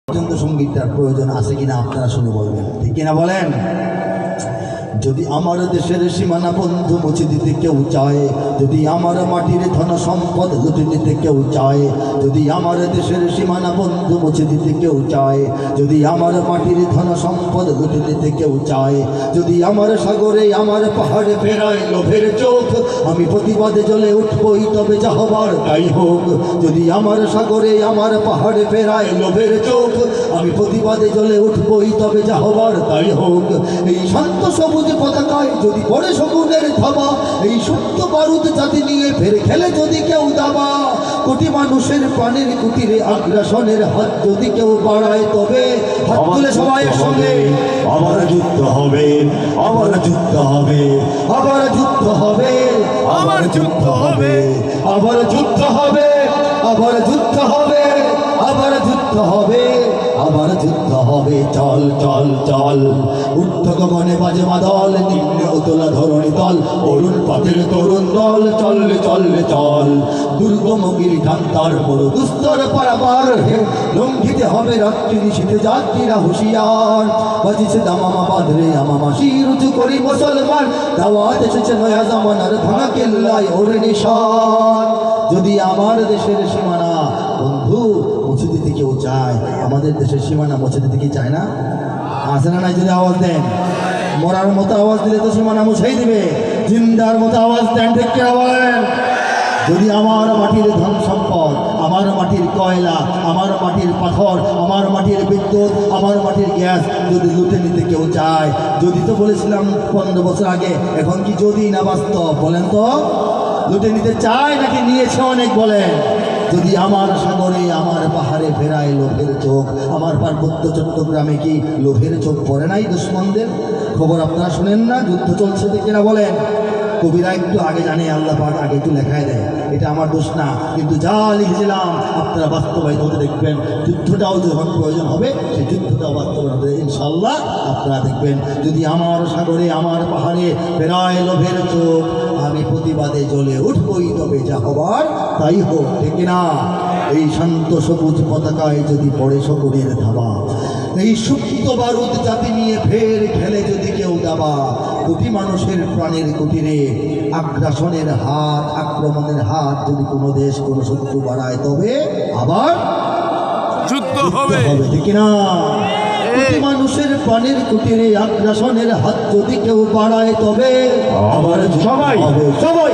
সঙ্গীতটার প্রয়োজন আছে কিনা আপনারা শুনে বলবেন, ঠিক কিনা বলেন? যদি আমার দেশের সীমানা বন্ধু মুছে দিতে কেউ চায়, যদি আমার মাটির ধন সম্পদ লুটে নিতে কেউ চায়, যদি আমার দেশের সীমানা বন্ধু মুছে দিতে কেউ চায়, যদি আমার মাটির ধন সম্পদ লুটে নিতে কেউ চায়, যদি আমার সাগরে আমার পাহাড়ে ফেরায় লোভের চোখ, আমি প্রতিবাদে জ্বলে উঠবই তবে যা হবার তাই হোক। যদি আমার সাগরে আমার পাহাড়ে ফেরায় লোভের চোখ, আমি প্রতিবাদে জ্বলে উঠবই তবে যা হবার তাই হোক। এই শান্ত সবুজ পতাকায় যদি পড়ে শকুনের থাবা, এই সুপ্ত বারুদ জাতি নিয়ে ফের খেলে যদি কেউ দাবা, কোটি মানুষের প্রাণের কুটিরে আগ্রাসনের হাত যদি কেউ বাড়ায়, তবে হাত তুলে সবাই সঙ্গে আবার যুদ্ধ হবে, আবার যুদ্ধ হবে, আবার যুদ্ধ হবে, আবার যুদ্ধ হবে, আবার যুদ্ধ হবে, আবার যুদ্ধ হবে, আবার যুদ্ধ হবে, আবার যুদ্ধ হবে। চল চল চল, উঠত গগনে বাজে মাদল, নিম্নে উতলা ধরণী দল, অরুণ পথের তরুণ দল, চললে চললে চল। দুর্গম গিরিখান্তার বড় দুস্তর পারাবার, লঙ্ঘিতে হবে রাত্রি নিশীতে যাত্রীরা হুঁশিয়ার। বাজিছে দামামা বাঁধরে আমামা শির উঁচু করি মুসলমান, দাওয়াত এসেছে নয়া জামানার ভাঙা কেল্লায় ওর নিশান। যদি আমার দেশের সীমানা বন্ধু মুছে দিতে কেউ চায়, আমাদের দেশের সীমানা মুছে দিতে কি চায় না? আছে না নাই? যদি আওয়াজ দেন, মরার মতো আওয়াজ দিলে তো সীমানা মুছেই দিবে, জিন্দার মতো আওয়াজ দেন, ঠিক কিনা বলেন? যদি আমার মাটির ধন সম্পদ, আমার মাটির কয়লা, আমার মাটির পাথর, আমার মাটির বিদ্যুৎ, আমার মাটির গ্যাস যদি লুটে নিতে কেউ চায়, যদি তো বলেছিলাম 15 বছর আগে, এখন কি যদি না বাস্তব? বলেন তো, লুটে নিতে চায় নাকি নিয়েছে অনেক? বলেন। যদি আমার সাগরে আমার পাহাড়ে ফেরায় লোভের চোখ, আমার পার্বত্য চট্টগ্রামে কি লোভের চোখ পড়ে নাই দুশ্মনদের? খবর আপনারা শুনেন না? যুদ্ধ চলছে, কিনা বলেন? কবিরা একটু আগে জানে, আল্লাহ পাক আগে একটু লেখায় দেয়, এটা আমার দোষ না, কিন্তু যা লিখেছিলাম আপনারা বাস্তবায়িত হতে দেখবেন। যুদ্ধটাও যখন প্রয়োজন হবে সেই যুদ্ধটাও বাস্তবায়ন হবে ইনশাল্লাহ, আপনারা দেখবেন। যদি আমার সাগরে আমার পাহাড়ে ফেরায় লোভের চোখ, আমি প্রতিবাদে জ্বলে উঠবই তবে যা হবার তাই হোক, ঠিক না? এই শান্ত সবুজ পতাকায় যদি পড়ে শকুনের ধাবা, এই সুপ্ত বারুদ জাতি নিয়ে ফের খেলে যদি কেউ দাবা, কোটি মানুষের প্রাণের কুটিরে আগ্রাসনের হাত, আক্রমণের হাত যদি কোনো দেশ কোনো শত্রু বাড়ায়, তবে আবার যুদ্ধ হবে, ঠিক না? কোটি মানুষের প্রাণের কুটিরে আগ্রাসনের হাত যদি কেউ বাড়ায়, তবে আবার সবাই সবাই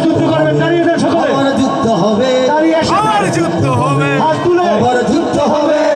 যুদ্ধ করবেন, দাঁড়িয়ে যান সকলে, আবার যুদ্ধ হবে, দাঁড়িয়ে আবার যুদ্ধ হবে, আবার যুদ্ধ হবে।